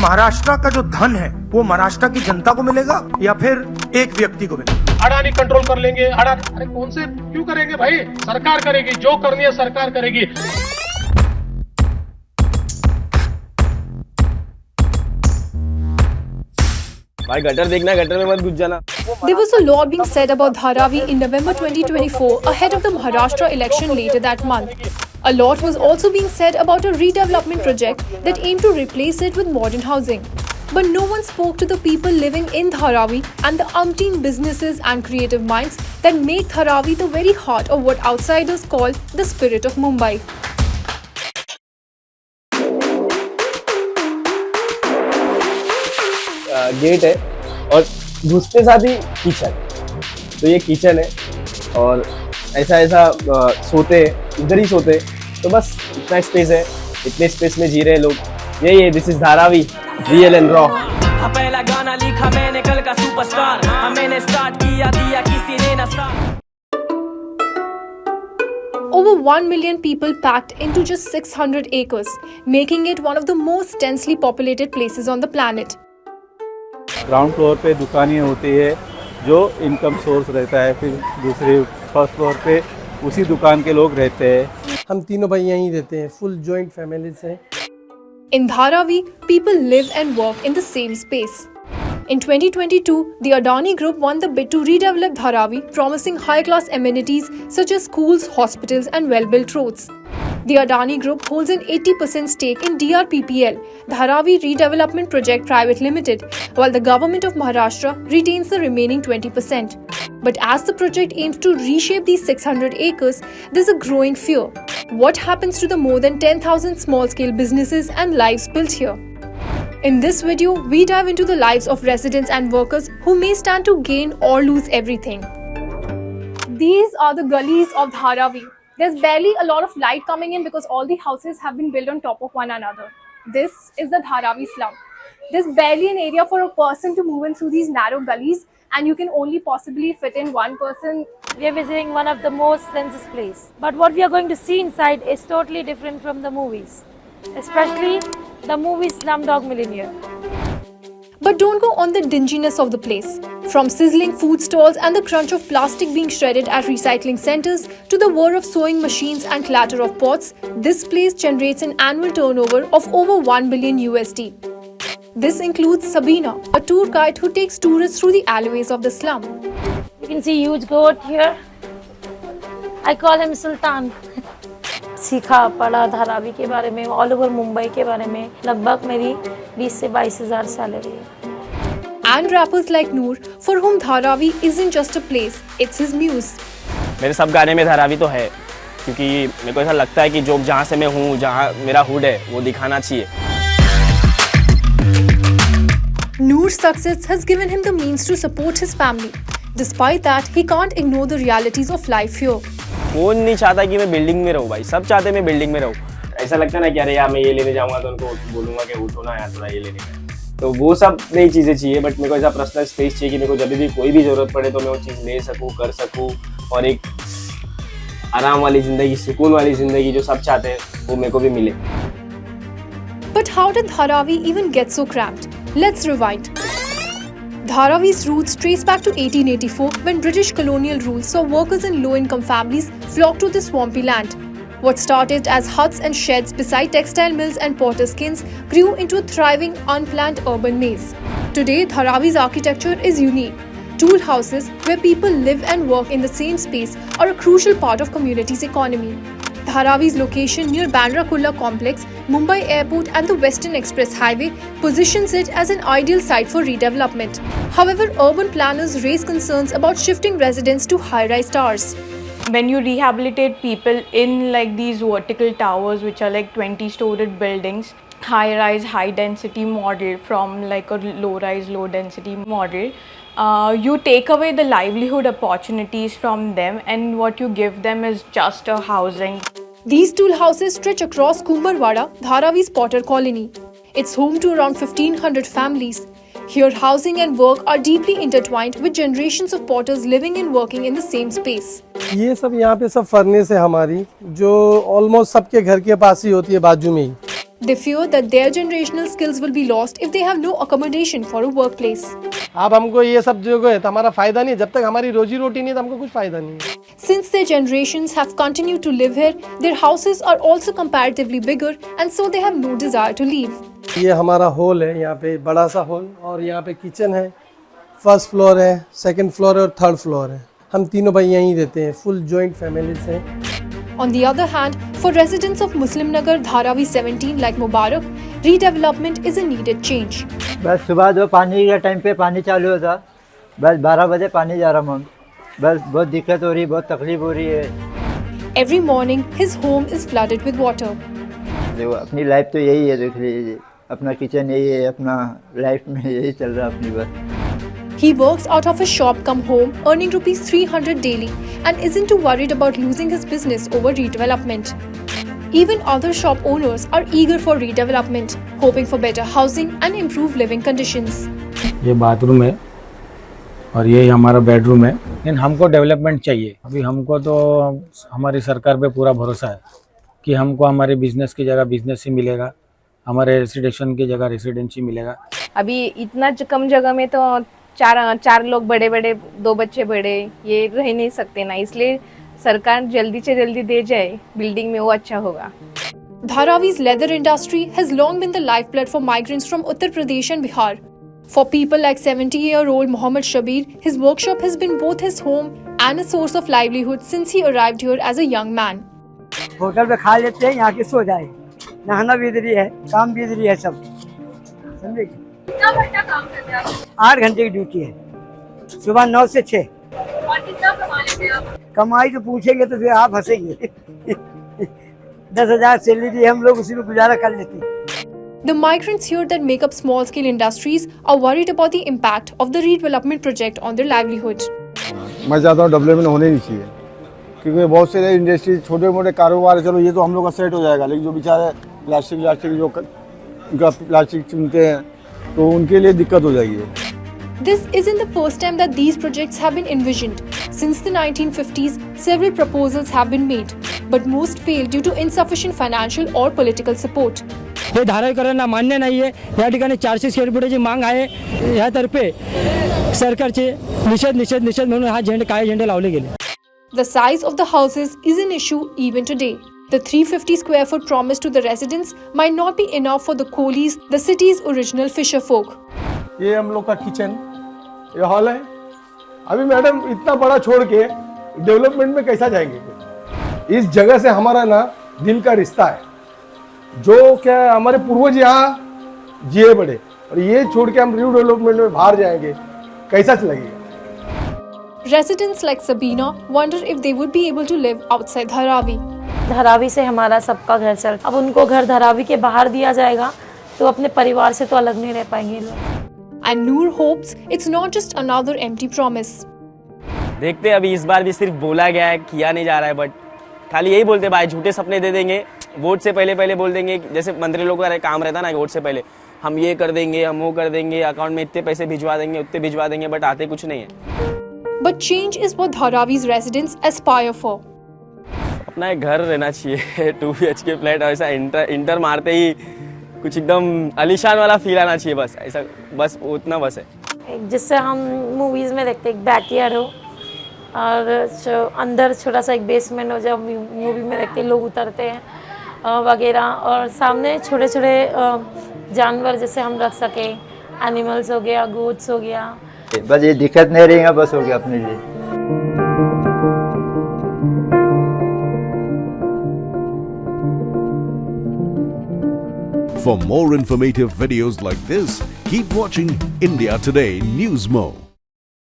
महाराष्ट्र का जो धन है वो महाराष्ट्र की जनता को मिलेगा या फिर एक व्यक्ति को मिलेगा? अडानी कंट्रोल कर लेंगे, अरे कौन से क्यों करेंगे भाई, सरकार करेगी, जो करनी है सरकार करेगी। भाई गटर देखना, गटर में मत घुस जाना। There was a lot being said about Dharavi in November 2024 ahead of the Maharashtra election later that month. A lot was also being said about a redevelopment project that aimed to replace it with modern housing. But no one spoke to the people living in Dharavi and the umpteen businesses and creative minds that make Dharavi the very heart of what outsiders call the spirit of Mumbai. Gate है और घुसते साथ ही kitchen, तो ये kitchen है और ऐसा सोते हैं, इधर ही सोते हैं, तो बस इतना स्पेस है, इतने स्पेस में जी रहे हैं लोग। यही है, this is Dharavi, real and raw. पहला गाना लिखा मैंने कल का सुपरस्टार, मैंने स्टार्ट किया दिया किसी ने ना start. Over 1 million people packed into just 600 acres, making it one of the most densely populated places on the planet. Ground floor पे दुकानें होती है जो इनकम सोर्स रहता है, फिर दूसरे फर्स्ट फ्लोर पे उसी दुकान के लोग रहते हैं। हम तीनों भाई यहीं रहते हैं, फुल जॉइंट फैमिली से। In Dharavi, people live and work in the same space. In 2022, the Adani Group won the bid to redevelop Dharavi, promising high-class amenities such as schools, hospitals, and well-built roads. The Adani Group holds an 80% stake in DRPPL, Dharavi Redevelopment Project Private Limited, while the government of Maharashtra retains the remaining 20%. But as the project aims to reshape these 600 acres, there's a growing fear. What happens to the more than 10,000 small-scale businesses and lives built here? In this video, we dive into the lives of residents and workers who may stand to gain or lose everything. These are the gullies of Dharavi. There's barely a lot of light coming in because all the houses have been built on top of one another. This is the Dharavi slum. There's barely an area for a person to move in through these narrow gullies, and you can only possibly fit in one person. We are visiting one of the most census places. But what we are going to see inside is totally different from the movies. Especially the movie Slumdog Millionaire. But don't go on the dinginess of the place. From sizzling food stalls and the crunch of plastic being shredded at recycling centers to the whir of sewing machines and clatter of pots, this place generates an annual turnover of over 1 billion USD. This includes Sabina, a tour guide who takes tourists through the alleyways of the slum. You can see huge goat here. I call him Sultan. सीखा पढ़ा धारावी के बारे में, all over Mumbai के बारे में। लगभग मेरी 20 से 22 हज़ार सैलरी है। And rappers like Noor, for whom Dharavi isn't just a place, it's his muse. मेरे सब गाने में धारावी तो है, क्योंकि मेरे को ऐसा लगता है कि जो जहाँ से मैं हूँ, जहाँ मेरा हुड है, वो दिखाना चाहिए। Noor's success has given him the means to support his family. Despite that, he can't ignore the realities of life here. कौन नहीं चाहता कि मैं बिल्डिंग में रहूँ भाई, सब चाहते हैं मैं बिल्डिंग में रहूँ। ऐसा लगता है ना कि अरे यार मैं ये लेने जाऊँगा तो उनको बोलूँगा कि उठो ना यार थोड़ा ये लेने का, तो वो सब नई चीज़ें चाहिए। बट मेरे को ऐसा पर्सनल स्पेस चाहिए कि मेरे को जब भी कोई भी ज़रूरत पड़े तो मैं वो चीज़ ले सकूँ, कर सकूँ, और एक आराम वाली ज़िंदगी, सुकून वाली ज़िंदगी जो सब चाहते हैं वो मेरे को भी मिले। But how did Dharavi even get so cramped? Let's rewind. Dharavi's roots trace back to 1884 when British colonial rule saw workers in low-income families flock to the swampy land. What started as huts and sheds beside textile mills and potter's kilns grew into a thriving, unplanned urban maze. Today, Dharavi's architecture is unique. Tool houses, where people live and work in the same space, are a crucial part of community's economy. Dharavi's location near Bandra Kurla complex, Mumbai Airport and the Western Express Highway positions it as an ideal site for redevelopment. However, urban planners raise concerns about shifting residents to high-rise towers. When you rehabilitate people in like these vertical towers, which are like 20-storied buildings, high-rise, high-density model from like a low-rise, low-density model, you take away the livelihood opportunities from them, and what you give them is just a housing. These tool houses stretch across Kumbarwada, Dharavi's Potter Colony. It's home to around 1,500 families. Here, housing and work are deeply intertwined with generations of potters living and working in the same space. ये सब यहाँ पे सब furnace है हमारी, जो almost सबके घर के पास ही होती है, बाजू में ही। They fear that their generational skills will be lost if they have no accommodation for a workplace. अब हमको ये सब जो है तो हमारा फायदा नहीं है, जब तक हमारी रोजी रोटी नहीं है तो हमको कुछ फायदा नहीं है. Since their generations have continued to live here, their houses are also comparatively bigger and so they have no desire to leave. ये हमारा हॉल है, यहाँ पे बड़ा सा हॉल और यहाँ पे किचन है, फर्स्ट फ्लोर है, सेकंड फ्लोर है और थर्ड फ्लोर है. हम तीनों भाई यहीं रहते हैं, फुल जॉइंट फैमिली से. On the other hand, for residents of Muslim Nagar Dharavi 17 like Mubarak, redevelopment is a needed change. बस सुबह दो पानी के टाइम पे पानी चालू होता, बस 12 बजे पानी जा रहा हूँ, बस बहुत दिक्कत हो रही, बहुत तकलीफ हो रही है. Every morning, his home is flooded with water. देखो अपनी लाइफ तो यही है, देख लीजिए अपना किचन यही है, अपना लाइफ में यही चल रहा है अपनी बस. He works out of his shop come home earning rupees 300 daily and isn't too worried about losing his business over redevelopment. Even other shop owners are eager for redevelopment, hoping for better housing and improved living conditions. ये bathroom है और ये हमारा bedroom है. लेकिन हमको development चाहिए. अभी हमको तो हमारी सरकार पे पूरा भरोसा है कि हमको हमारे बिजनेस की जगह बिजनेस ही मिलेगा, हमारे रेसिडेंशियल की जगह रेसिडेंसी मिलेगा. अभी इतना कम जगह में तो चार लोग बड़े बड़े, 2 बच्चे बड़े, ये रह नहीं सकते ना, इसलिए सरकार जल्दी से जल्दी दे जाए बिल्डिंग में, वो अच्छा होगा. Dharavi's leather industry has long been the lifeblood for migrants from Uttar Pradesh and Bihar. For people like 70-year-old Mohammad Shabir, his workshop has been both his home and a source of livelihood since he arrived here as a young man. Hotel पे खा लेते हैं, यहाँ के सो जाए, नहाना भी इधर ही है, काम भी इधर ही है, सब समझे. कितना घंटा काम करते हैं आप? 8 घंटे की ड्यूटी है, सुबह 9 से 6. और कितना कमा लेते हैं आप? कमाई तो पूछेंगे तो फिर आप हंसेंगे. 10,000 सैलरी, हम लोग उसी में गुजारा कर लेते हैं. The migrants here that make up small-scale industries are worried about the impact of the redevelopment project on their livelihood. मैं चाहता हूँ डेवलपमेंट होने नहीं चाहिए, क्योंकि बहुत से इंडस्ट्री छोटे मोटे कारोबार, चलो ये तो हम लोग का सेट हो जाएगा, लेकिन जो बेचारे प्लास्टिक जो उनका प्लास्टिक चुनते हैं तो उनके लिए दिक्कत हो जाएगी. This isn't the first time that these projects have been envisioned. Since the 1950s, several proposals have been made, but most failed due to insufficient financial or political support. हे धारावीकरांना मान्य नाही आहे. या ठिकाणी 400 स्क्वेअर फुटाची माग आहे. ह्यातर्फे सरकारचे निषेध म्हणून हा काळे झेंडे लावले गेले. The size of the houses is an issue even today. The 350 square foot promised to the residents might not be enough for the Kolis, the city's original fisher folk. ये हम लोग का किचन, ये हॉल है. अभी madam इतना बड़ा छोड़ के डेवलपमेंट में कैसा जाएंगे? इस जगह से हमारा ना दिल का रिश्ता है, जो क्या हमारे पूर्वज यहाँ जिए बड़े, और ये छोड़ के हम न्यू डेवलपमेंट में बाहर जाएंगे, कैसा लगेगा? Residents like Sabina wonder if they would be able to live outside Dharavi. Dharavi से हमारा सबका घर चल, अब उनको घर धारावी के बाहर दिया जाएगा तो अपने परिवार से तो अलग नहीं रह पाएंगे लोग. And Noor hopes it's not just another empty promise. देखते हैं, अभी इस बार भी सिर्फ बोला गया है, किया नहीं जा रहा है, बट खाली यही बोलते भाई, झूठे सपने दे देंगे. वोट से पहले बोल देंगे, जैसे मंत्री लोगों का काम रहता है ना, वोट से पहले हम ये कर देंगे, हम वो कर देंगे, अकाउंट में इतने पैसे भिजवा देंगे, उतने भिजवा देंगे, बट आते कुछ नहीं है. But change is what Dharavi's residents aspire for. अपना एक घर रहना चाहिए, 2 BHK फ्लैट, ऐसा इंटर मारते ही कुछ एकदम आलीशान वाला फील आना चाहिए, बस ऐसा, बस उतना बस है. जिससे हम मूवीज़ में देखते एक बैकयार्ड हो और अंदर छोटा सा एक बेसमेंट हो, जब मूवी में देखते लोग उतरते हैं वगैरह, और सामने छोटे छोटे जानवर जैसे हम रख सके, एनिमल्स हो गया, गोट्स हो गया. बस ये दिक्कत नहीं रहेगा, बस हो गया अपने लिए. For more informative videos like this, keep watching India Today Newsmo.